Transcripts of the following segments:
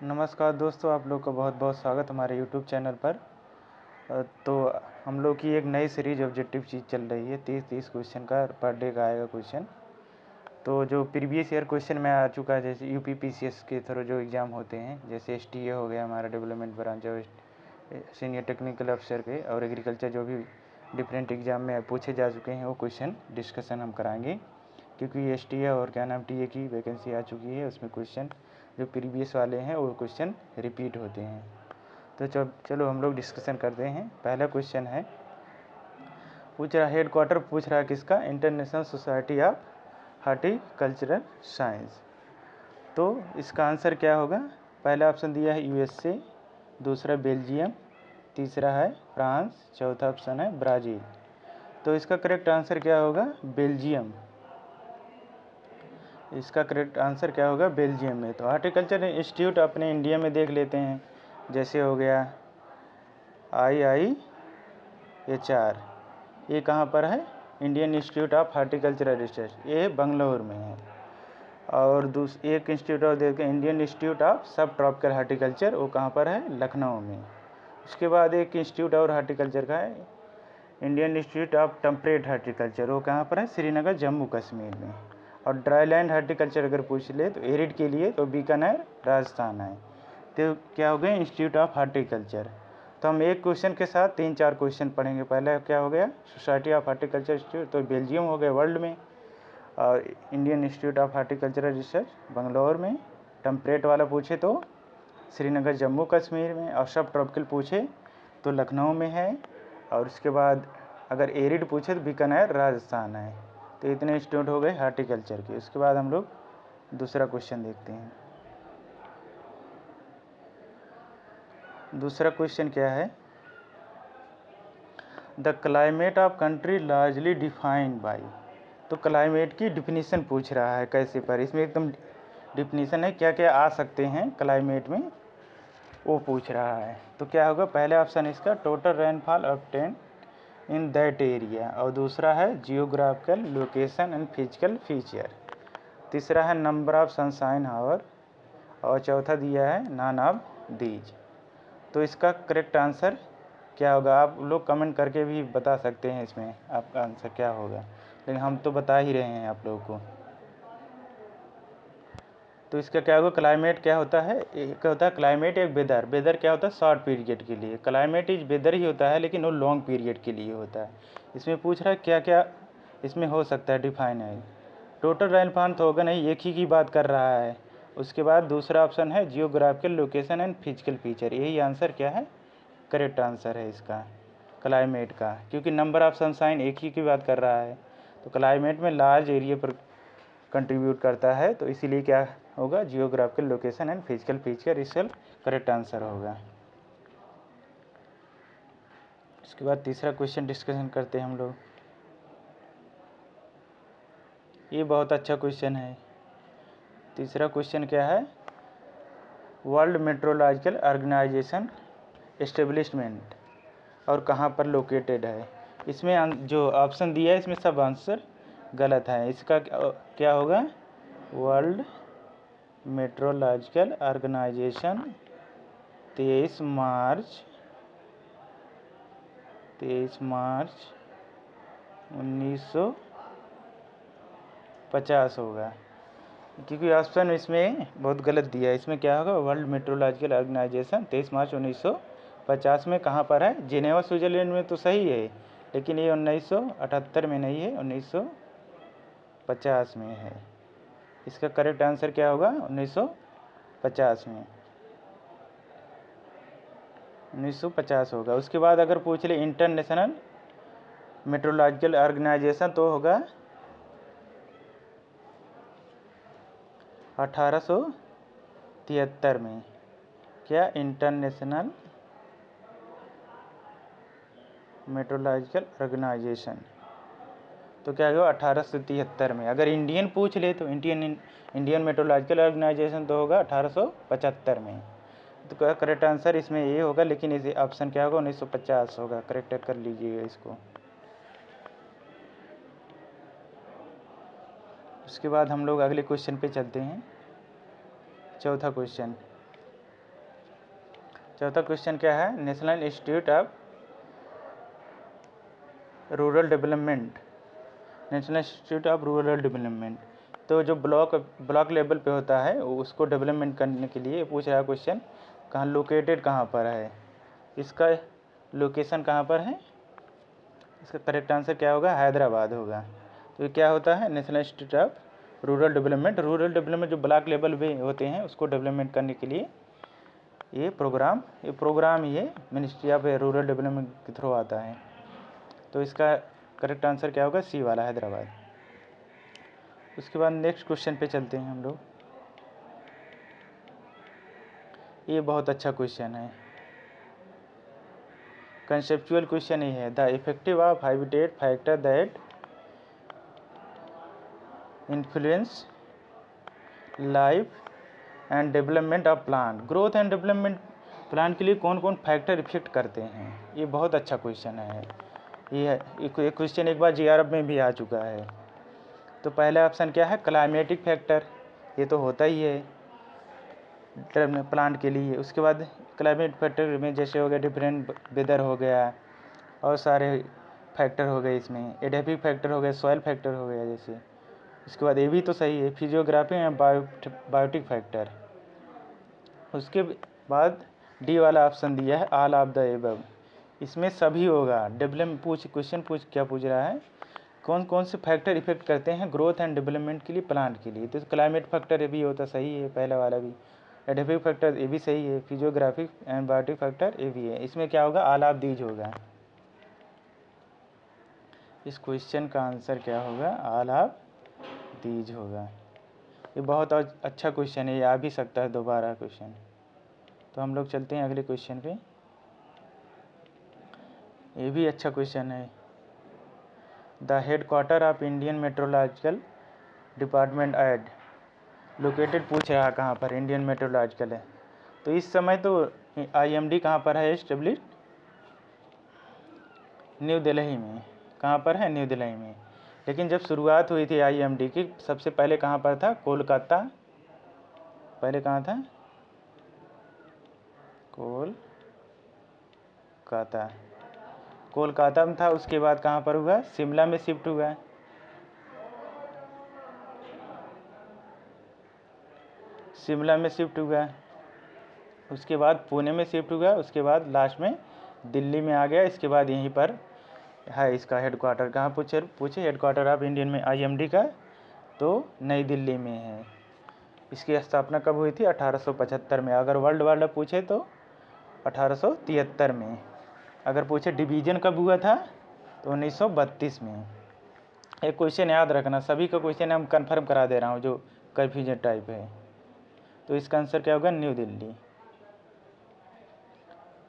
नमस्कार दोस्तों, आप लोग का बहुत बहुत स्वागत हमारे यूट्यूब चैनल पर। तो हम लोग की एक नई सीरीज ऑब्जेक्टिव चीज़ चल रही है। 30 क्वेश्चन का पर डे का आएगा क्वेश्चन। तो जो प्रीवियस ईयर क्वेश्चन में आ चुका है, जैसे यूपी पीसीएस के थ्रू जो एग्ज़ाम होते हैं, जैसे एसटीए हो गया हमारा डेवलपमेंट ब्रांच और सीनियर टेक्निकल अफसर के, और एग्रीकल्चर जो भी डिफरेंट एग्ज़ाम में पूछे जा चुके हैं वो क्वेश्चन डिस्कशन हम कराएंगे। क्योंकि एसटीए और क्या नाम टीए की वैकेंसी आ चुकी है, उसमें क्वेश्चन जो प्रीवियस वाले हैं वो क्वेश्चन रिपीट होते हैं। तो चलो हम लोग डिस्कशन करते हैं। पहला क्वेश्चन है, पूछ रहा हेडक्वार्टर पूछ रहा है किसका, international society of horticultural science. तो इसका आंसर क्या होगा? पहला ऑप्शन दिया है यूएसए, दूसरा बेल्जियम, तीसरा है फ्रांस, चौथा ऑप्शन है ब्राज़ील। तो इसका करेक्ट आंसर क्या होगा? बेल्जियम। इसका करेक्ट आंसर क्या होगा? बेल्जियम में। तो हॉर्टिकल्चर इंस्टीट्यूट अपने इंडिया में देख लेते हैं, जैसे हो गया IIHR, ये कहाँ पर है? Indian institute of horticultural research, ये बंगलौर में है। और एक इंस्टीट्यूट और देखते हैं, इंडियन इंस्टीट्यूट ऑफ सब ट्रॉपिकल हॉर्टिकल्चर, वो कहाँ पर है? लखनऊ में। उसके बाद एक इंस्टीट्यूट और हॉर्टिकल्चर का है, Indian institute of temperate horticulture, वो कहाँ पर है? श्रीनगर, जम्मू कश्मीर में। और ड्राई लैंड हॉर्टिकल्चर अगर पूछ ले तो एरिड के लिए तो बीकानेर, राजस्थान है। तो क्या हो गया? Institute of horticulture. तो हम एक क्वेश्चन के साथ 3-4 क्वेश्चन पढ़ेंगे। पहला क्या हो गया? सोसाइटी ऑफ हॉर्टिकल्चर इंस्टीट्यूट, तो बेल्जियम हो गया वर्ल्ड में, और Indian institute of horticultural research Bangalore में। टेम्परेट वाला पूछे तो श्रीनगर, जम्मू कश्मीर में। और सब ट्रॉपिकल पूछे तो लखनऊ में है। और उसके बाद अगर एरिड पूछे तो बीकानेर, राजस्थान है। तो इतने इंस्टीट्यूट हो गए हॉर्टिकल्चर के। उसके बाद हम लोग दूसरा क्वेश्चन देखते हैं। दूसरा क्वेश्चन क्या है? The climate of country largely defined by. तो क्लाइमेट की डिफिनीशन पूछ रहा है कैसे पर, इसमें एकदम डिफिनीशन है क्या क्या आ सकते हैं क्लाइमेट में, वो पूछ रहा है। तो क्या होगा? पहला ऑप्शन इसका total rainfall obtain in that area, और दूसरा है geographical location and physical feature, तीसरा है नंबर ऑफ सनशाइन आवर, और चौथा दिया है नॉन ऑफ दीज। तो इसका करेक्ट आंसर क्या होगा? आप लोग कमेंट करके भी बता सकते हैं इसमें आपका आंसर क्या होगा, लेकिन हम तो बता ही रहे हैं आप लोगों को। तो इसका क्या होगा? क्लाइमेट क्या होता है? एक होता है क्लाइमेट, एक वेदर। वेदर क्या होता है? शॉर्ट पीरियड के लिए। क्लाइमेट इज वेदर ही होता है, लेकिन वो लॉन्ग पीरियड के लिए होता है। इसमें पूछ रहा है क्या क्या इसमें हो सकता है डिफाइन है। टोटल रेनफॉल तो होगा नहीं, एक ही की बात कर रहा है। उसके बाद दूसरा ऑप्शन है geographical location and physical feature. यही आंसर क्या है? करेक्ट आंसर है इसका क्लाइमेट का, क्योंकि नंबर ऑफ सनशाइन एक ही की बात कर रहा है। तो क्लाइमेट में लार्ज एरिया पर कंट्रीब्यूट करता है, तो इसीलिए क्या होगा? Geographical location and physical feature इसका करेक्ट आंसर होगा। इसके बाद तीसरा क्वेश्चन डिस्कशन करते हैं हम लोग। ये बहुत अच्छा क्वेश्चन है। तीसरा क्वेश्चन क्या है? वर्ल्ड मेट्रोलॉजिकल ऑर्गेनाइजेशन एस्टेब्लिशमेंट और कहाँ पर लोकेटेड है। इसमें जो ऑप्शन दिया है इसमें सब आंसर गलत है। इसका क्या होगा? वर्ल्ड मेट्रोलॉजिकल ऑर्गेनाइजेशन 23 मार्च 1950 होगा, क्योंकि ऑप्शन इसमें बहुत गलत दिया है। इसमें क्या होगा? वर्ल्ड मेट्रोलॉजिकल ऑर्गेनाइजेशन 23 मार्च 1950 में कहाँ पर है? जिनेवा, स्विट्जरलैंड में तो सही है, लेकिन ये 1978 में नहीं है, 1950 में है। इसका करेक्ट आंसर क्या होगा? 1950 में, 1950 होगा। उसके बाद अगर पूछ ले इंटरनेशनल मेट्रोलॉजिकल ऑर्गेनाइजेशन, तो होगा 1873 में। क्या? इंटरनेशनल मेट्रोलॉजिकल ऑर्गेनाइजेशन, तो क्या होगा? 1873 में। अगर इंडियन पूछ ले तो इंडियन मेट्रोलॉजिकल ऑर्गेनाइजेशन तो होगा 1875 में। तो क्या करेक्ट आंसर इसमें ये होगा, लेकिन इसे ऑप्शन क्या होगा? 1950 होगा। करेक्ट कर लीजिएगा इसको। उसके बाद हम लोग अगले क्वेश्चन पे चलते हैं। चौथा क्वेश्चन, चौथा क्वेश्चन क्या है, national institute of rural development, national institute of rural development, तो जो ब्लॉक लेवल पे होता है उसको डेवलपमेंट करने के लिए पूछ रहा है क्वेश्चन, कहाँ लोकेटेड कहाँ पर है, इसका लोकेशन कहाँ पर है, इसका करेक्ट आंसर क्या होगा, हैदराबाद होगा। तो ये क्या होता है, national institute of rural development. Rural development जो ब्लॉक लेवल पे होते हैं उसको डेवलपमेंट करने के लिए ये प्रोग्राम ये मिनिस्ट्री ऑफ रूरल डेवलपमेंट के थ्रू आता है। तो इसका करेक्ट आंसर क्या होगा, सी वाला, हैदराबाद। उसके बाद नेक्स्ट क्वेश्चन पे चलते हैं हम लोग। ये बहुत अच्छा क्वेश्चन है, कंसेप्चुअल क्वेश्चन ही है। The effective of habitat factor that influence life and development of plant, growth and development plant के लिए कौन कौन फैक्टर इफेक्ट करते हैं, ये बहुत अच्छा क्वेश्चन है। ये क्वेश्चन एक बार जीआरएफ में भी आ चुका है। तो पहला ऑप्शन क्या है, क्लाइमेटिक फैक्टर, ये तो होता ही है प्लांट के लिए। उसके बाद क्लाइमेट फैक्टर में जैसे हो गया डिफरेंट वेदर हो गया और सारे फैक्टर हो गए, इसमें एडेपिक फैक्टर हो गया, सॉइल फैक्टर हो गया जैसे। उसके बाद ये भी तो सही है, फिजियोग्राफी एंड बायोटिक फैक्टर। उसके बाद डी वाला ऑप्शन दिया है, ऑल ऑफ द एबव, इसमें सभी होगा। क्वेश्चन क्या पूछ रहा है, कौन कौन से फैक्टर इफेक्ट करते हैं ग्रोथ एंड डेवलपमेंट के लिए प्लांट के लिए। तो क्लाइमेट फैक्टर ये भी होता, सही है पहला वाला भी। एडेपिक फैक्टर ये भी सही है, फिजियोग्राफिक एंड बायोटिक फैक्टर ये भी है। इसमें क्या होगा, ऑल ऑफ दीज होगा। इस क्वेश्चन का आंसर क्या होगा, ऑल ऑफ दीज होगा। ये बहुत अच्छा क्वेश्चन है, ये आ भी सकता है दोबारा क्वेश्चन। तो हम लोग चलते हैं अगले क्वेश्चन पे। ये भी अच्छा क्वेश्चन है। The headquarter of Indian meteorological department is located, पूछ रहा कहाँ पर इंडियन मेट्रोलॉजिकल है। तो इस समय तो आईएमडी कहाँ पर है एस्टेब्लिश, न्यू दिल्ली में। कहाँ पर है, न्यू दिल्ली में। लेकिन जब शुरुआत हुई थी आईएमडी की, सबसे पहले कहाँ पर था, कोलकाता। पहले कहाँ था, कोलकाता में था। उसके बाद कहाँ पर हुआ, शिमला में शिफ्ट हुआ। शिमला में शिफ्ट हुआ, उसके बाद पुणे में शिफ्ट हुआ, उसके बाद लास्ट में दिल्ली में आ गया। इसके बाद यहीं पर है इसका हेडक्वार्टर। कहाँ पूछे हेडक्वार्टर ऑफ इंडियन में आईएमडी का, तो नई दिल्ली में है। इसकी स्थापना कब हुई थी, 1875 में। अगर वर्ल्ड वाइड पूछे तो 1873 में। अगर पूछे डिवीज़न कब हुआ था, तो 1932 में। एक क्वेश्चन याद रखना, सभी का क्वेश्चन हम कंफर्म करा दे रहा हूँ जो कन्फ्यूजन टाइप है। तो इसका आंसर क्या होगा, न्यू दिल्ली।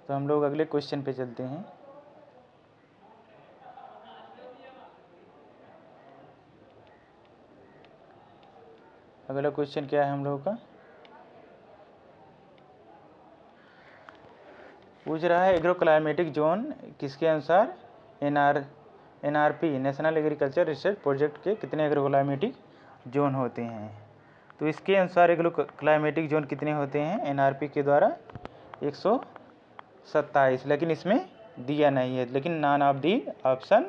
तो हम लोग अगले क्वेश्चन पे चलते हैं। अगला क्वेश्चन क्या है हम लोगों का, पूछ रहा है एग्रो क्लाइमेटिक जोन किसके अनुसार NRP national agriculture research project के कितने एग्रो क्लाइमेटिक जोन होते हैं। तो इसके अनुसार एग्रो क्लाइमेटिक जोन कितने होते हैं एनआरपी के द्वारा, 127। लेकिन इसमें दिया नहीं है, लेकिन नॉन ऑफ दी ऑप्शन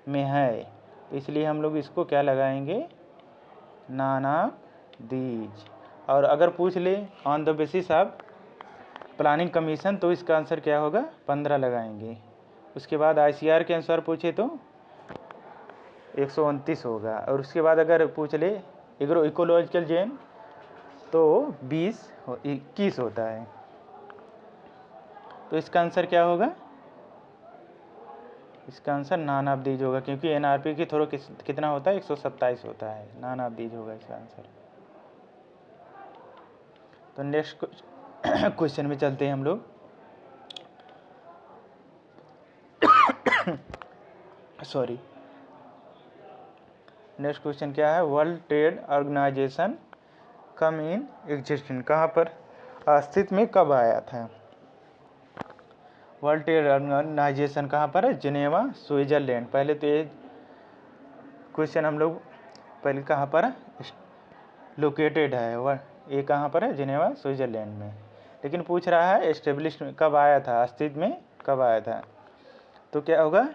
में है, तो इसलिए हम लोग इसको क्या लगाएंगे, नॉन ऑफ दीज। और अगर पूछ ले on the basis of planning commission, तो इसका आंसर क्या होगा, 15 लगाएंगे। उसके बाद आईसीआर के अनुसार पूछे तो 129 होगा। और उसके बाद अगर पूछ ले एग्रो इकोलॉजिकल जोन, तो 21 होता है। तो इसका आंसर क्या होगा, इसका आंसर नॉन ऑफ दीज होगा, क्योंकि एनआरपी की थ्रू कितना होता है, 127 होता है। नॉन ऑफ दीज होगा इसका आंसर। तो नेक्स्ट क्वेश्चन में चलते हैं हम लोग। सॉरी, नेक्स्ट क्वेश्चन क्या है, World Trade Organization come in existence, कहाँ पर अस्तित्व में कब आया था। वर्ल्ड ट्रेड ऑर्गेनाइजेशन कहाँ पर है, जिनेवा स्विट्जरलैंड। पहले तो ये क्वेश्चन हम लोग पहले कहाँ पर लोकेटेड है, ये कहाँ पर है, जिनेवा स्विट्जरलैंड में। लेकिन पूछ रहा है एस्टेब्लिश कब आया था, अस्तित्व में कब आया था। तो क्या होगा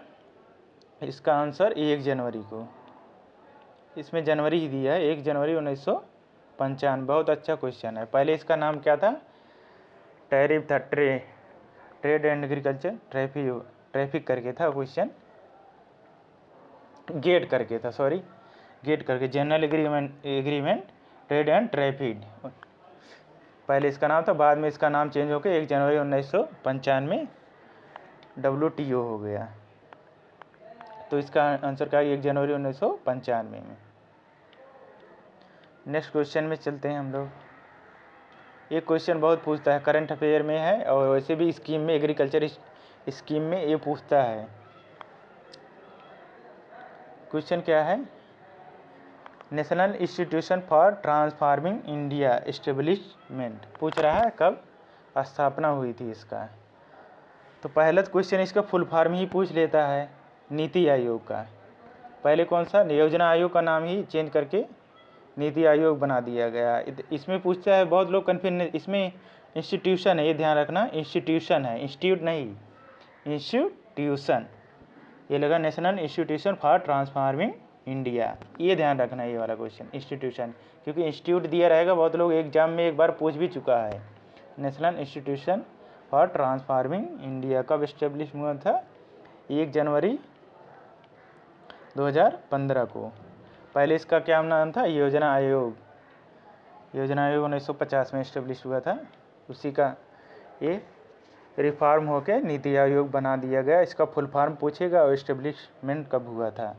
इसका आंसर 1 जनवरी को, इसमें जनवरी ही दिया है, 1 जनवरी 1995। बहुत अच्छा क्वेश्चन है। पहले इसका नाम क्या था, टैरिफ था, ट्रेड एंड एग्रीकल्चर ट्रैफिक करके था क्वेश्चन, गेट करके था, सॉरी गेट करके, general agreement trade and traffic पहले इसका नाम था। बाद में इसका नाम चेंज होकर 1 जनवरी 1995 WTO हो गया। तो इसका आंसर क्या है, 1 जनवरी 1995 में। नेक्स्ट क्वेश्चन में चलते हैं हम लोग। ये क्वेश्चन बहुत पूछता है, करंट अफेयर में है और वैसे भी स्कीम में, एग्रीकल्चर स्कीम में ये पूछता है। क्वेश्चन क्या है, national institution for transforming India establishment पूछ रहा है कब स्थापना हुई थी इसका। तो पहला क्वेश्चन इसका फुल फॉर्म ही पूछ लेता है, नीति आयोग का। पहले कौन सा, योजना आयोग का नाम ही चेंज करके नीति आयोग बना दिया गया। इसमें पूछता है, बहुत लोग कन्फ्यूजन, इसमें इंस्टीट्यूशन है, ये ध्यान रखना, इंस्टीट्यूशन है, इंस्टीट्यूट नहीं, इंस्टीट्यूशन। ये लगा national institution for transforming India, ये ध्यान रखना ये वाला क्वेश्चन, इंस्टीट्यूशन, क्योंकि इंस्टीट्यूट दिया रहेगा, बहुत लोग एग्जाम में एक बार पूछ भी चुका है। National institution for transforming India कब इस्टेब्लिश हुआ था, 1 जनवरी 2015 को। पहले इसका क्या नाम था, योजना आयोग। योजना आयोग 1950 में इस्टेब्लिश हुआ था, उसी का ये रिफॉर्म होकर नीति आयोग बना दिया गया। इसका फुल फॉर्म पूछेगा और इस्टेब्लिशमेंट कब हुआ था,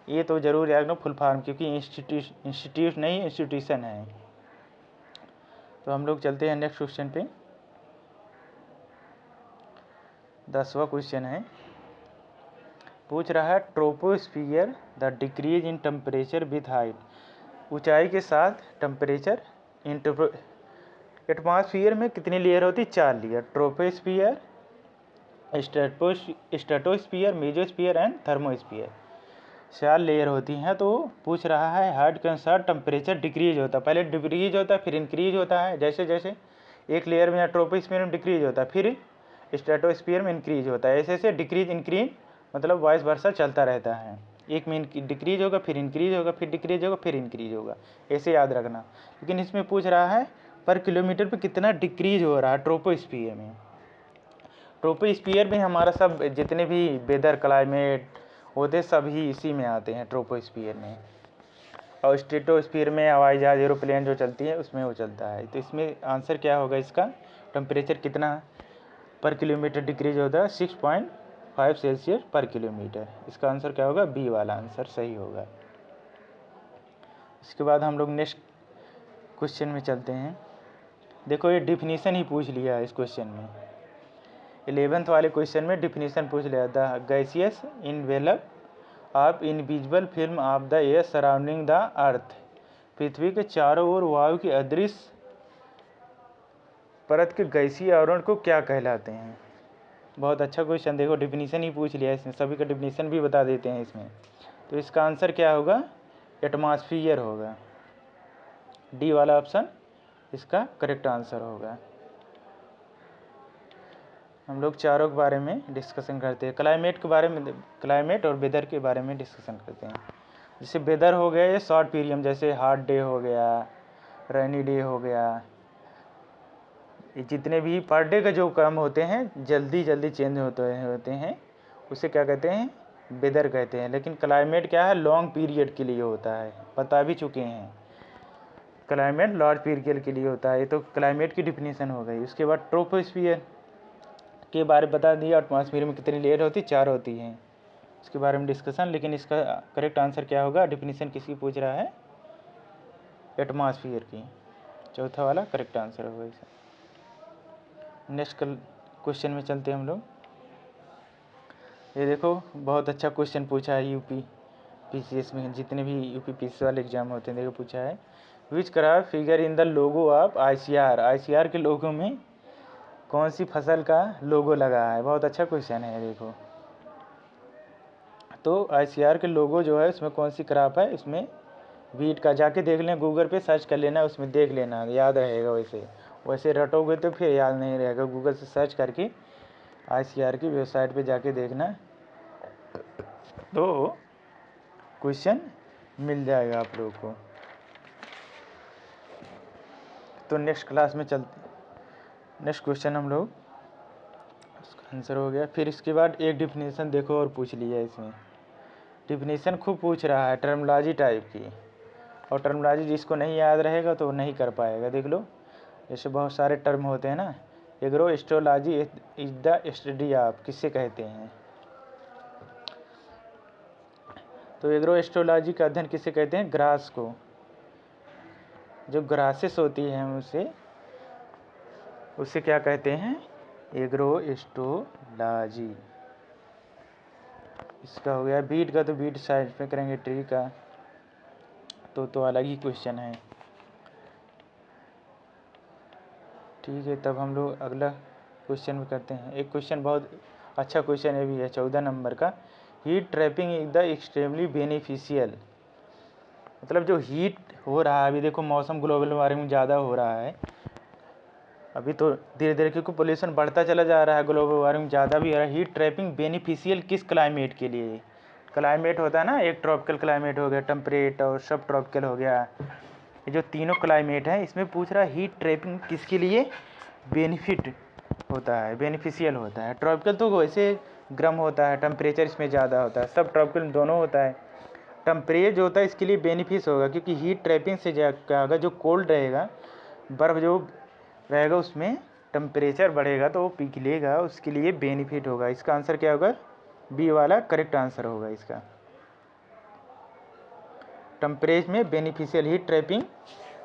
ये तो जरूर याद रखना फुल फॉर्म, क्योंकि इंस्टीट्यूट नहीं इंस्टीट्यूशन है। तो हम लोग चलते हैं नेक्स्ट क्वेश्चन पे। 10वां क्वेश्चन है, पूछ रहा है troposphere the decrease in temperature with height, ऊंचाई के साथ टेम्परेचर एटमॉस्फियर में कितनी लेयर होती है, 4 layer, troposphere, stratosphere, mesosphere and thermosphere, 4 layer होती हैं। तो पूछ रहा है हाइट के अनुसार टेम्परेचर डिक्रीज होता है, पहले डिक्रीज होता है फिर इंक्रीज होता है, जैसे जैसे एक लेयर में या ट्रोपोस्फियर में डिक्रीज होता है फिर स्ट्रेटोस्फियर में इंक्रीज होता है, ऐसे ऐसे डिक्रीज इंक्रीज मतलब वाइस वर्सा चलता रहता है। एक में डिक्रीज होगा फिर इंक्रीज होगा फिर डिक्रीज होगा फिर इंक्रीज होगा, ऐसे याद रखना। लेकिन इसमें पूछ रहा है पर किलोमीटर पे कितना डिक्रीज हो रहा है ट्रोपोस्फियर में। ट्रोपोस्फियर में हमारा सब जितने भी वेदर क्लाइमेट होते सभी इसी में आते हैं ट्रोपोस्फियर में, और स्ट्रेटोस्फियर में हवाई जहाज एरोप्लेन जो चलती है उसमें वो चलता है। तो इसमें आंसर क्या होगा इसका, टेम्परेचर कितना पर किलोमीटर डिक्रीज होता है, 6.5 सेल्सियस पर किलोमीटर। इसका आंसर क्या होगा, बी वाला आंसर सही होगा। इसके बाद हम लोग नेक्स्ट क्वेश्चन में चलते हैं। देखो ये डिफिनीसन ही पूछ लिया है इस क्वेश्चन में, 11th वाले क्वेश्चन में डिफिनीसन पूछ लिया था, gaseous envelope of invisible film of the air surrounding the earth, पृथ्वी के चारों ओर वायु की अदृश्य परत के गैसीय आवरण को क्या कहलाते हैं। बहुत अच्छा क्वेश्चन, देखो डिफिनीसन ही पूछ लिया इसमें, सभी का डिफिनीसन भी बता देते हैं इसमें। तो इसका आंसर क्या होगा, एटमॉस्फियर होगा, डी वाला ऑप्शन इसका करेक्ट आंसर होगा। हम लोग चारों के बारे में डिस्कशन करते हैं, क्लाइमेट के बारे में, क्लाइमेट और वेदर के बारे में डिस्कशन करते हैं। जैसे वेदर हो गया ये शॉर्ट पीरियड, जैसे हॉट डे हो गया, रेनी डे हो गया, ये जितने भी पर डे का जो काम होते हैं जल्दी जल्दी चेंज होते हैं उसे क्या कहते हैं, वेदर कहते हैं। लेकिन क्लाइमेट क्या है, लॉन्ग पीरियड के लिए होता है, बता भी चुके हैं, क्लाइमेट लॉन्ग पीरियड के लिए होता है। ये तो क्लाइमेट की डिफिनीशन हो गई। उसके बाद ट्रोपोस्फियर के बारे में बता दिया, एटमॉस्फेयर में कितनी लेयर होती, 4 होती हैं, इसके बारे में डिस्कशन। लेकिन इसका करेक्ट आंसर क्या होगा, डिफिनीशन किसकी पूछ रहा है, एटमॉस्फेयर की, चौथा वाला करेक्ट आंसर होगा इसका। नेक्स्ट क्वेश्चन में चलते हैं हम लोग। ये देखो बहुत अच्छा क्वेश्चन पूछा है यूपी पीसीएस में, जितने भी यूपी पीसीएस वाले एग्जाम होते हैं देखो पूछा है, which craft figure in the logo of ICR, ICR के लोगों में कौन सी फसल का लोगो लगा है। बहुत अच्छा क्वेश्चन है देखो। तो आईसीआर के लोगो जो है उसमें कौन सी क्रॉप है, उसमें वीट का, जाके देख लें गूगल पे सर्च कर लेना, उसमें देख लेना, याद रहेगा वैसे। वैसे रटोगे तो फिर याद नहीं रहेगा। गूगल से सर्च करके ICAR की वेबसाइट पे जाके देखना तो क्वेश्चन मिल जाएगा आप लोगों को। तो नेक्स्ट क्लास में चलते, नेक्स्ट क्वेश्चन हम लोग, उसका आंसर हो गया। फिर इसके बाद एक डिफिनीसन देखो और पूछ लिया इसमें। डिफिनीसन खूब पूछ रहा है टर्मोलॉजी टाइप की, और टर्मोलॉजी जिसको नहीं याद रहेगा तो नहीं कर पाएगा। देख लो, जैसे बहुत सारे टर्म होते हैं ना। Agrostology is the study of, किससे कहते हैं? तो एग्रोस्टोलॉजी का अध्ययन किससे कहते हैं? ग्रास को। जो ग्रासेस होती हैं उससे क्या कहते हैं? एग्रोस्टोलॉजी। इसका हो गया। बीट का तो बीट साइड पे करेंगे, ट्री का तो अलग ही क्वेश्चन है। ठीक है, तब हम लोग अगला क्वेश्चन में करते हैं। एक क्वेश्चन बहुत अच्छा क्वेश्चन ये भी है, 14 नंबर का। Heat trapping is the extremely beneficial. मतलब जो हीट हो रहा है, अभी देखो मौसम ग्लोबल वार्मिंग ज़्यादा हो रहा है अभी, तो धीरे धीरे क्योंकि पोल्यूशन बढ़ता चला जा रहा है, ग्लोबल वार्मिंग ज़्यादा भी हो रहा है। हीट ट्रैपिंग बेनिफिशियल किस क्लाइमेट के लिए? क्लाइमेट होता है ना, एक ट्रॉपिकल क्लाइमेट हो गया, टेम्परेट और सब ट्रॉपिकल हो गया, ये जो तीनों क्लाइमेट है इसमें पूछ रहा है हीट ट्रैपिंग किसके लिए बेनिफिट होता है, बेनिफिशियल होता है। ट्रॉपिकल तो वैसे गर्म होता है, टेम्परेचर इसमें ज़्यादा होता है, सब ट्रॉपिकल दोनों होता है। टेम्परेचर जो होता है इसके लिए बेनिफिस होगा, क्योंकि हीट ट्रैपिंग से क्या होगा, जो कोल्ड रहेगा, बर्फ़ जो रहेगा उसमें टेम्परेचर बढ़ेगा तो वो पिघलेगा, उसके लिए बेनिफिट होगा। इसका आंसर क्या होगा? बी वाला करेक्ट आंसर होगा इसका। टेम्परेचर में बेनिफिशियल, हीट ट्रैपिंग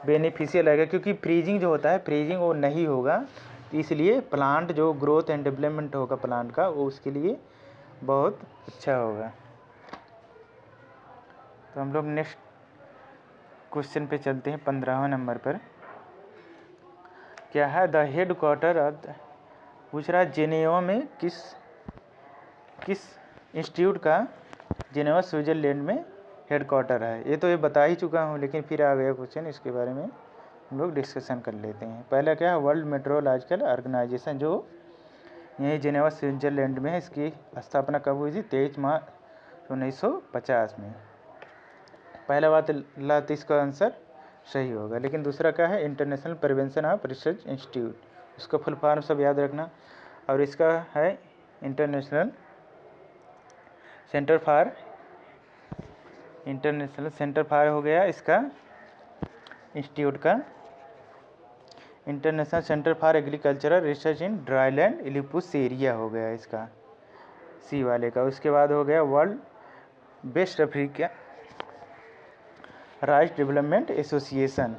बेनिफिशियल रहेगा, क्योंकि फ्रीजिंग जो होता है, फ्रीजिंग वो नहीं होगा, तो इसलिए प्लांट जो ग्रोथ एंड डेवलपमेंट होगा प्लांट का, वो उसके लिए बहुत अच्छा होगा। तो हम लोग नेक्स्ट क्वेश्चन पे चलते हैं, 15वें नंबर पर। क्या है? द हेड क्वार्टर ऑफ, पूछ रहा है जेनेवा में किस इंस्टीट्यूट का जेनेवा स्विट्ज़रलैंड में हेड क्वार्टर है? ये तो ये बता ही चुका हूँ, लेकिन फिर आ गया क्वेश्चन, इसके बारे में हम लोग डिस्कशन कर लेते हैं। पहला क्या है? वर्ल्ड मेट्रोलॉजिकल ऑर्गेनाइजेशन, जो यही जेनेवा स्विट्ज़रलैंड में है। इसकी स्थापना कब हुई थी? 23 मार्च 1950 में। पहला बात इसका आंसर सही होगा। लेकिन दूसरा क्या है? International prevention of research institute, उसका फुल फॉर्म सब याद रखना। और इसका है इंटरनेशनल सेंटर फॉर हो गया इसका इंस्टीट्यूट का, international centre for agricultural research in dryland इलिपुसेरिया हो गया इसका, सी वाले का। उसके बाद हो गया World West Africa rice development Association,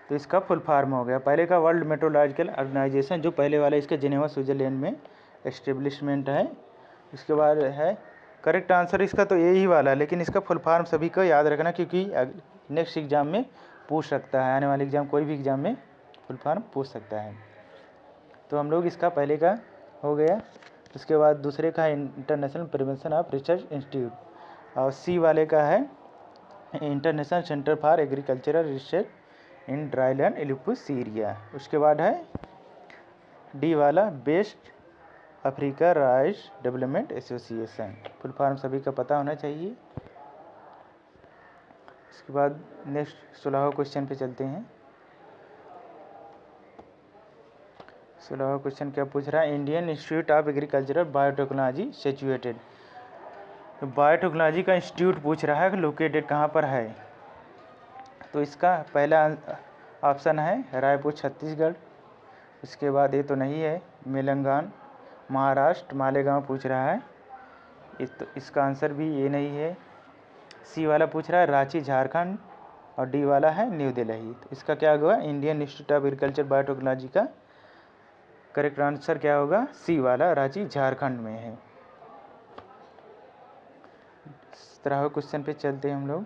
तो इसका फुल फॉर्म हो गया। पहले का वर्ल्ड मेट्रोलॉजिकल ऑर्गेनाइजेशन, जो पहले वाला इसका जेनेवा स्विट्ज़रलैंड में एस्टेब्लिशमेंट है। उसके बाद है करेक्ट आंसर इसका तो यही वाला, लेकिन इसका फुल फॉर्म सभी को याद रखना, क्योंकि नेक्स्ट एग्जाम में पूछ सकता है, आने वाले एग्जाम कोई भी एग्जाम में फुल फॉर्म पूछ सकता है। तो हम लोग इसका पहले का हो गया। उसके बाद दूसरे का है international prevention of research institute, और सी वाले का है international centre for agricultural research in dryland इलिपुसेरिया। उसके बाद है डी वाला West Africa rice development association, full form सभी का पता होना चाहिए। इसके बाद नेक्स्ट 16वां क्वेश्चन पे चलते हैं। 16वां क्वेश्चन क्या पूछ रहा है? Indian institute of agricultural biotechnology situated, तो बायोटेक्नोलॉजी का इंस्टीट्यूट पूछ रहा है कि लोकेटेड कहाँ पर है। तो इसका पहला ऑप्शन है रायपुर छत्तीसगढ़। उसके बाद ये तो नहीं है, मेलंगान महाराष्ट्र, मालेगांव पूछ रहा है, तो इसका आंसर भी ये नहीं है। सी वाला पूछ रहा है रांची झारखंड, और डी वाला है न्यू दिल्ली। तो इसका क्या होगा? Indian institute of agriculture biotechnology का करेक्ट आंसर क्या होगा? सी वाला रांची झारखंड में है। इस तरह क्वेश्चन पे चलते हैं हम लोग।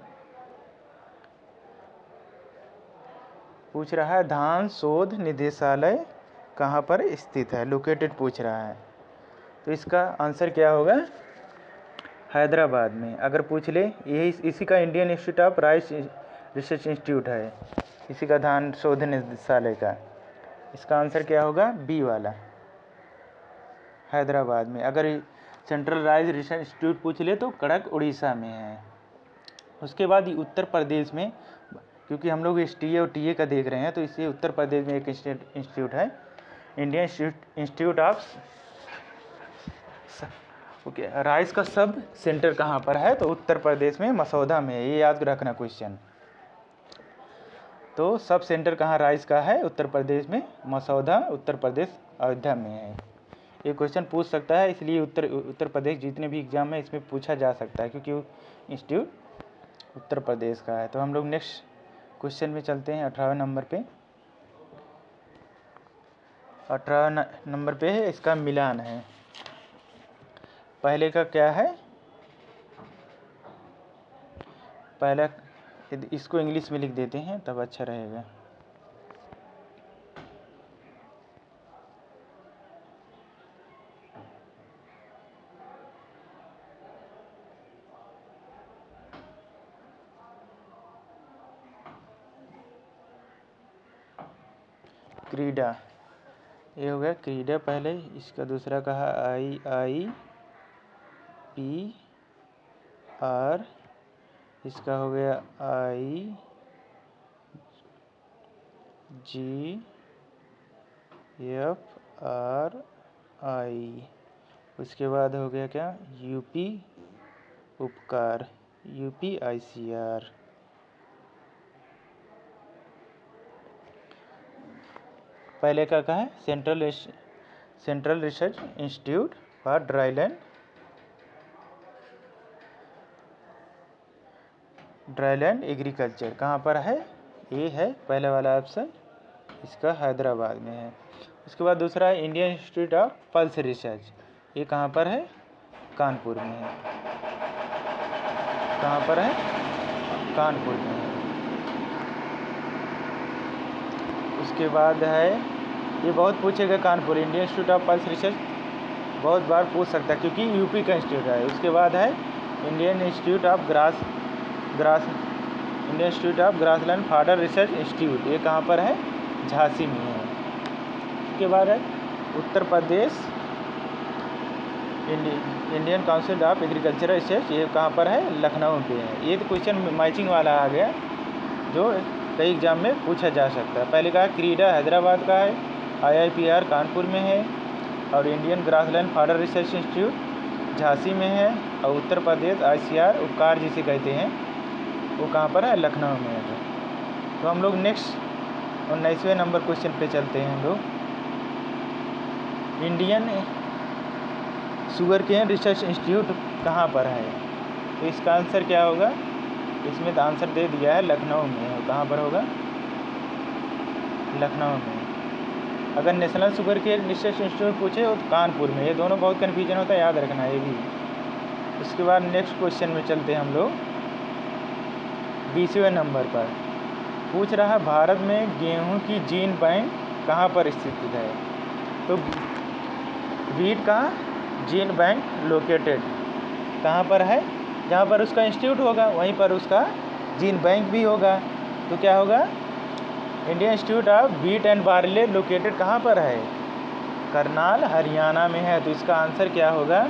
पूछ रहा है धान शोध निदेशालय कहाँ पर स्थित है? लोकेटेड पूछ रहा है, तो इसका आंसर क्या होगा? हैदराबाद में। अगर पूछ ले, यही इसी का Indian institute of rice research institute है। इसी का धान शोध निदेशालय का। इसका आंसर क्या होगा? बी वाला, हैदराबाद में। अगर सेंट्रलाइज्ड रिसर्च इंस्टीट्यूट पूछ ले तो कड़क उड़ीसा में है। उसके बाद उत्तर प्रदेश में, क्योंकि हम लोग STA और TA का देख रहे हैं, तो इसलिए उत्तर प्रदेश में एक इंस्टीट्यूट है, इंडियन इंस्टीट्यूट ऑफ राइस का सब सेंटर कहाँ पर है? तो उत्तर प्रदेश में मसौदा में है। ये याद रखना क्वेश्चन। तो सब सेंटर कहाँ राइस का है? उत्तर प्रदेश में मसौदा, उत्तर प्रदेश अयोध्या में है। ये क्वेश्चन पूछ सकता है, इसलिए उत्तर प्रदेश जितने भी एग्जाम में इसमें पूछा जा सकता है, क्योंकि इंस्टीट्यूट उत्तर प्रदेश का है। तो हम लोग नेक्स्ट क्वेश्चन में चलते हैं। 18वें नंबर पे, 18 नंबर पे है, इसका मिलान है। पहले का क्या है? पहला, इसको इंग्लिश में लिख देते हैं तब अच्छा रहेगा। क्रीडा, ये हो गया क्रीडा पहले। इसका दूसरा कहा IIPR, इसका हो गया IGFRI। उसके बाद हो गया क्या? UP उपकार, UPICR। पहले का कहा है? Central research institute for dryland agriculture कहाँ पर है? ये है पहले वाला ऑप्शन, इसका हैदराबाद में है। उसके बाद दूसरा है Indian institute of pulse research, ये कहाँ पर है? कानपुर में है। कहाँ पर है? कानपुर में है। उसके बाद है, ये बहुत पूछेगा Kanpur, Indian institute of pulse research बहुत बार पूछ सकता है, क्योंकि यूपी का इंस्टीट्यूट है। उसके बाद है Indian institute of grassland fodder research institute, ये कहाँ पर है? झांसी में है। उसके बाद है Uttar Pradesh Indian council of agricultural research, ये कहाँ पर है? लखनऊ पे है। ये तो क्वेश्चन मैचिंग वाला आ गया, जो कई एग्जाम में पूछा जा सकता है। पहले कहा क्रीडा हैदराबाद का है, IIPR कानपुर में है, और Indian grassland fodder research institute Jhansi में है, और उत्तर प्रदेश ICR उपकार जिसे कहते हैं वो कहाँ पर है? लखनऊ में है। तो हम लोग नेक्स्ट 19वें नंबर क्वेश्चन पे चलते हैं। हम लोग Indian sugar cane research institute कहाँ पर है? तो इसका आंसर क्या होगा? इसमें तो आंसर दे दिया है, लखनऊ में है। कहाँ पर होगा? लखनऊ में। अगर national sugar cane research institute पूछे तो कानपुर में। ये दोनों बहुत कन्फ्यूजन होता है, याद रखना ये भी। उसके बाद नेक्स्ट क्वेश्चन में चलते हैं हम लोग 20वें नंबर पर। पूछ रहा है भारत में गेहूं की जीन बैंक कहाँ पर स्थित है? तो वीट का जीन बैंक लोकेटेड कहाँ पर है? जहाँ पर उसका इंस्टीट्यूट होगा वहीं पर उसका जीन बैंक भी होगा। तो क्या होगा? Indian institute of wheat and barley located कहाँ पर है? करनाल हरियाणा में है। तो इसका आंसर क्या होगा?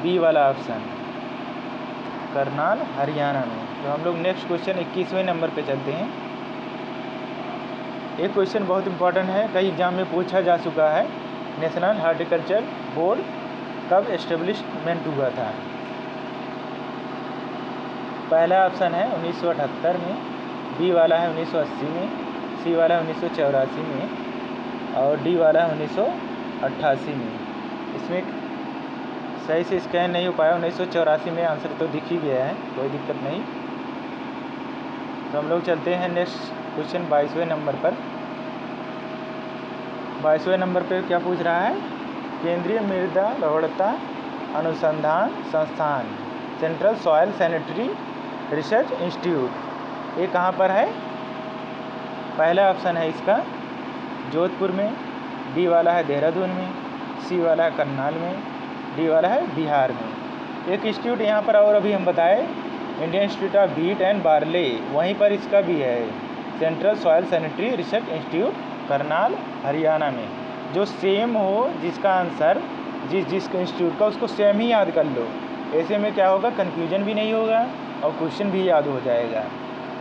बी वाला ऑप्शन, करनाल हरियाणा में। तो हम लोग नेक्स्ट क्वेश्चन 21वें नंबर पे चलते हैं। एक क्वेश्चन बहुत इंपॉर्टेंट है, कई एग्जाम में पूछा जा चुका है। नेशनल हॉर्टिकल्चर बोर्ड कब एस्टेब्लिशमेंट हुआ था? पहला ऑप्शन है 1978 में, बी वाला है 1980 में, सी वाला है 1984 में, और डी वाला है 1988 में। इसमें सही से स्कैन नहीं हो पाया, 1984 में आंसर तो दिख ही गया है, कोई दिक्कत नहीं। तो हम लोग चलते हैं नेक्स्ट क्वेश्चन 22वें नंबर पर। 22वें नंबर पर क्या पूछ रहा है? केंद्रीय मृदा लवणता अनुसंधान संस्थान central soil sanitary research institute, ये कहाँ पर है? पहला ऑप्शन है इसका जोधपुर में, बी वाला है देहरादून में, सी वाला है करनाल में, डी वाला है बिहार में। एक इंस्टीट्यूट यहाँ पर और अभी हम बताए Indian institute of wheat and barley, वहीं पर इसका भी है, central soil sanitary research institute Karnal Haryana में। जो सेम हो, जिसका आंसर जिस इंस्टीट्यूट का, उसको सेम ही याद कर लो। ऐसे में क्या होगा, कन्फ्यूजन भी नहीं होगा और क्वेश्चन भी याद हो जाएगा।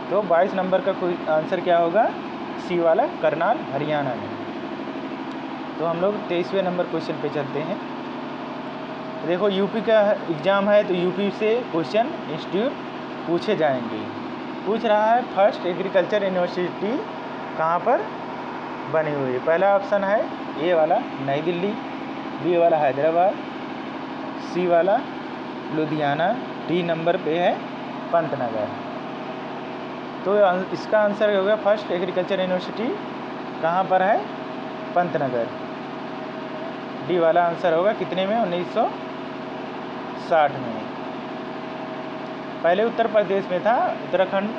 तो 22 नंबर का आंसर क्या होगा, सी वाला, करनाल हरियाणा में। तो हम लोग 23वें नंबर क्वेश्चन पे चलते हैं। देखो यूपी का एग्ज़ाम है तो यूपी से क्वेश्चन इंस्टीट्यूट पूछे जाएंगे। पूछ रहा है फर्स्ट एग्रीकल्चर यूनिवर्सिटी कहाँ पर बनी हुई है। पहला ऑप्शन है ए वाला नई दिल्ली, बी वाला हैदराबाद, सी वाला लुधियाना, डी नंबर पे है पंतनगर। तो इसका आंसर होगा फर्स्ट एग्रीकल्चर यूनिवर्सिटी कहाँ पर है, पंतनगर। डी वाला आंसर होगा कितने में, 1960 में। पहले उत्तर प्रदेश में था, उत्तराखंड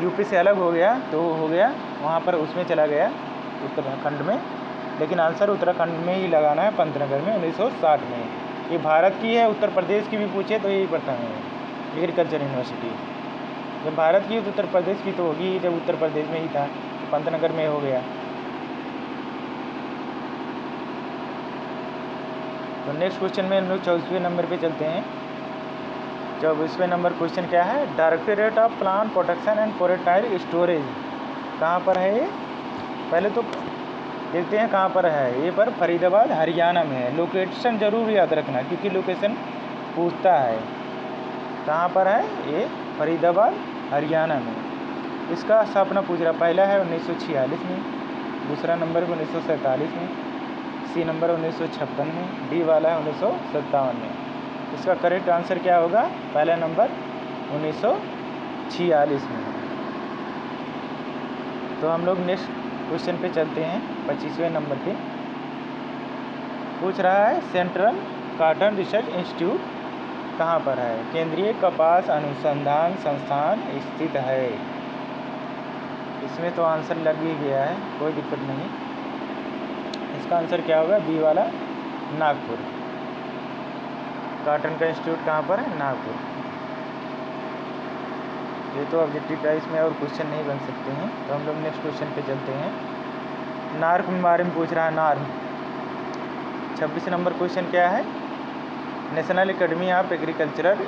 यूपी से अलग हो गया तो हो गया वहाँ पर, उसमें चला गया उत्तराखंड में, लेकिन आंसर उत्तराखंड में ही लगाना है, पंतनगर में 1960 में। ये भारत की है, उत्तर प्रदेश की भी पूछे तो यही प्रथम है एग्रीकल्चर यूनिवर्सिटी। जब भारत की तो उत्तर प्रदेश की तो होगी, जब उत्तर प्रदेश में ही था तो पंतनगर में हो गया। तो नेक्स्ट क्वेश्चन में हम लोग 24वें नंबर पे चलते हैं। 24वें नंबर क्वेश्चन क्या है, directorate of plant protection and forestry storage कहाँ पर है ये। पहले तो देखते हैं कहाँ पर है। ये पर फरीदाबाद हरियाणा में है। लोकेशन जरूर याद रखना क्योंकि लोकेशन पूछता है। कहाँ पर है ये, फरीदाबाद हरियाणा में। इसका स्थापना पूछ रहा, पहला है 1946 में, दूसरा नंबर 1947 में, सी नंबर 1956 में, डी वाला है 1957 में। इसका करेक्ट आंसर क्या होगा, पहला नंबर 1946 में। तो हम लोग नेक्स्ट क्वेश्चन पे चलते हैं। 25वें नंबर पे पूछ रहा है सेंट्रल कॉटन रिसर्च इंस्टीट्यूट कहाँ पर है। केंद्रीय कपास अनुसंधान संस्थान स्थित है। इसमें तो आंसर लग ही गया है, कोई दिक्कत नहीं। इसका आंसर क्या होगा, बी वाला नागपुर। कॉटन का इंस्टीट्यूट कहाँ पर है, नागपुर। ये तो ऑब्जेक्टिव टाइप्स में और क्वेश्चन नहीं बन सकते हैं। तो हम लोग नेक्स्ट क्वेश्चन पे चलते हैं। नार्क के बारे में पूछ रहा है, नार्क। 26 नंबर क्वेश्चन क्या है, national academy of agricultural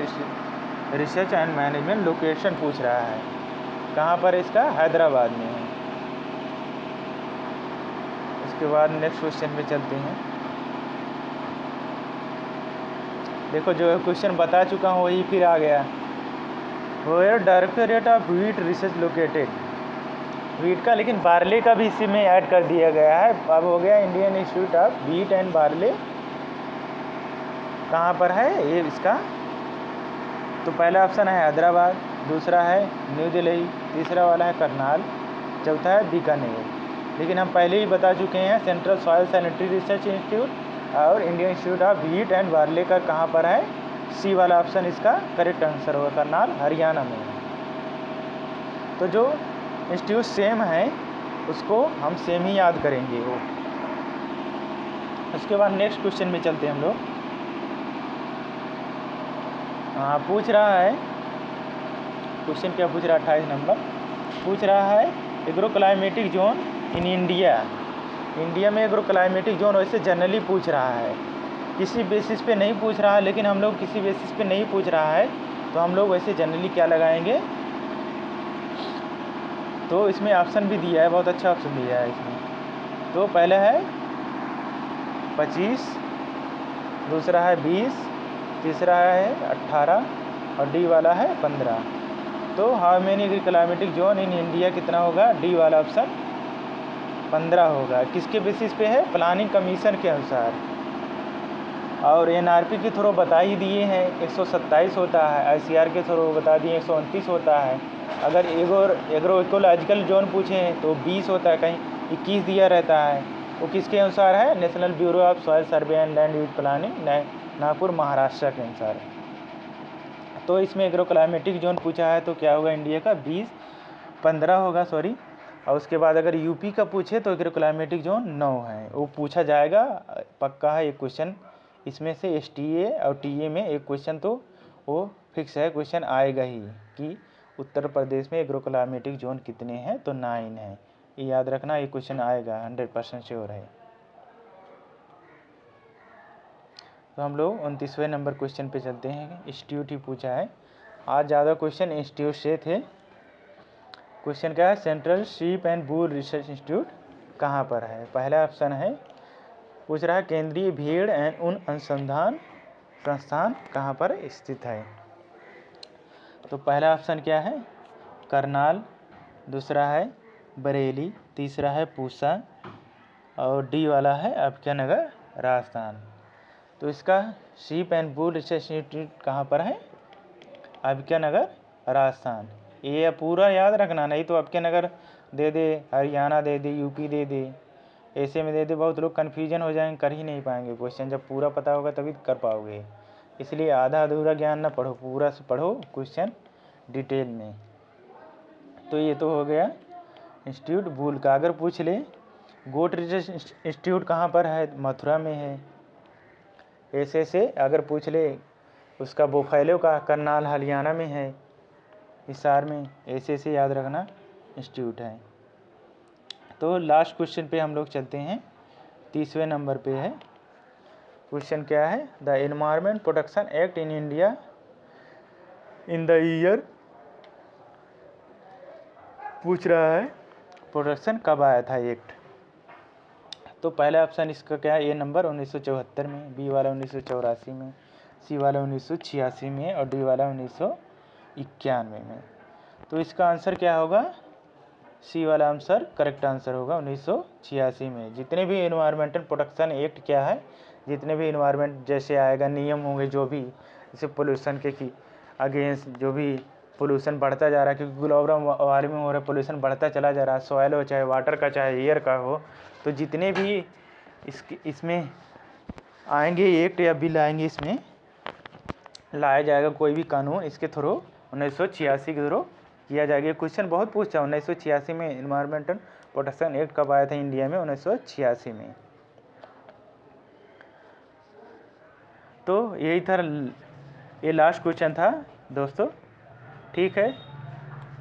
research and management location पूछ रहा है, कहाँ पर इसका, हैदराबाद में है। उसके बाद नेक्स्ट क्वेश्चन पे चलते हैं। देखो जो क्वेश्चन बता चुका हूँ वही फिर आ गया। Where directorate of wheat research located, wheat का, लेकिन बार्ले का भी इसी में ऐड कर दिया गया है। अब हो गया Indian institute of wheat and barley कहाँ पर है ये इसका। तो पहला ऑप्शन है हैदराबाद, दूसरा है न्यू दिल्ली, तीसरा वाला है करनाल, चौथा है बीकानेर। लेकिन हम पहले ही बता चुके हैं central soil sanitary research institute और Indian institute of wheat and barley का कहाँ पर है, सी वाला ऑप्शन इसका करेक्ट आंसर होगा, करनाल हरियाणा में। तो जो इंस्टीट्यूट सेम है उसको हम सेम ही याद करेंगे वो। उसके बाद नेक्स्ट क्वेश्चन में चलते हैं हम लोग। पूछ रहा है क्वेश्चन क्या पूछ रहा है, 28 नंबर पूछ रहा है agro climatic zone in India. India में एग्रो क्लाइमेटिक जोन वैसे जनरली पूछ रहा है, किसी बेसिस पे नहीं पूछ रहा है, लेकिन हम लोग किसी बेसिस पे नहीं पूछ रहा है तो हम लोग वैसे जनरली क्या लगाएंगे। तो इसमें ऑप्शन भी दिया है, बहुत अच्छा ऑप्शन दिया है इसमें। तो पहला है 25, दूसरा है 20, तीसरा है 18 और डी वाला है 15। तो how many agro climatic zone in India कितना होगा, डी वाला ऑप्शन 15 होगा। किसके बेसिस पे है, प्लानिंग कमीशन के अनुसार। और एनआरपी के थ्रू बता ही दिए हैं 127 होता है, आईसीआर के थ्रू बता दिए 129 होता है। अगर एग्रो इकोलॉजिकल जोन पूछें तो 20 होता है, कहीं 21 दिया रहता है। वो किसके अनुसार है, national bureau of soil survey and land use planning Nagpur Maharashtra के अनुसार। तो इसमें एग्रो क्लाइमेटिक जोन पूछा है तो क्या होगा इंडिया का, 15 होगा, सॉरी। और उसके बाद अगर यूपी का पूछे तो एग्रो क्लाइमेटिक जोन 9 है, वो पूछा जाएगा, पक्का है एक क्वेश्चन इसमें से। एसटीए और टीए में एक क्वेश्चन तो वो फिक्स है, क्वेश्चन आएगा ही कि उत्तर प्रदेश में एग्रोक्लाइमेटिक जोन कितने हैं? तो 9 हैं। ये याद रखना, ये क्वेश्चन आएगा 100% श्योर है। तो हम लोग 29वें नंबर क्वेश्चन पे चलते हैं। इंस्टीट्यूट ही पूछा है, आज ज़्यादा क्वेश्चन इंस्टीट्यूट से थे। क्वेश्चन क्या है? Central sheep and wool research institute कहाँ पर है? पहला ऑप्शन है, पूछ रहा है केंद्रीय भेड़ एंड ऊन अनुसंधान संस्थान कहाँ पर स्थित है? तो पहला ऑप्शन क्या है? करनाल, दूसरा है बरेली, तीसरा है पूसा और डी वाला है अभ्यानगर राजस्थान। तो इसका sheep and wool research institute कहाँ पर है? अभ्यानगर राजस्थान। ये पूरा याद रखना, नहीं तो अभ्यानगर दे दे, हरियाणा दे दे, यूपी दे दे, ऐसे में दे दे, बहुत लोग कन्फ्यूजन हो जाएंगे, कर ही नहीं पाएंगे क्वेश्चन। जब पूरा पता होगा तभी कर पाओगे, इसलिए आधा अधूरा ज्ञान ना पढ़ो, पूरा से पढ़ो क्वेश्चन डिटेल में। तो ये तो हो गया इंस्टीट्यूट वूल का। अगर पूछ ले गोट रिसर्च इंस्टीट्यूट कहाँ पर है? मथुरा में है। ऐसे से अगर पूछ ले उसका बोफैलो का करनाल हरियाणा में है, हिसार में। ऐसे से याद रखना इंस्टीट्यूट है। तो लास्ट क्वेश्चन पे हम लोग चलते हैं, 30वें नंबर पे है। क्वेश्चन क्या है? The environment protection act in India in the year, पूछ रहा है प्रोटेक्शन कब आया था एक्ट? तो पहला ऑप्शन इसका क्या है? ए नंबर 1974 में, बी वाला 1984 में, सी वाला 1986 में और डी वाला 1991 में। तो इसका आंसर क्या होगा? सी वाला आंसर करेक्ट आंसर होगा 1986 में। जितने भी एनवायरमेंटल प्रोटेक्शन एक्ट क्या है, जितने भी एनवायरमेंट जैसे आएगा नियम होंगे, जो भी जैसे पोल्यूशन के की अगेंस्ट, जो भी पोल्यूशन बढ़ता जा रहा है, क्योंकि ग्लोबल वार्मिंग हो रहा है, पोल्यूशन बढ़ता चला जा रहा है, सॉइल हो चाहे वाटर का चाहे एयर का हो, तो जितने भी इसमें आएंगे एक्ट या बिल आएंगे, इसमें लाया जाएगा कोई भी कानून, इसके थ्रू 1986 के थ्रू किया जाएगा। क्वेश्चन बहुत पूछा, 1986 में एनवायरमेंटल प्रोटेक्शन एक्ट कब आया था इंडिया में? 1986 में। तो यही था, ये लास्ट क्वेश्चन था दोस्तों। ठीक है,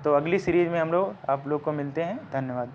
तो अगली सीरीज में हम लोग आप लोग को मिलते हैं। धन्यवाद।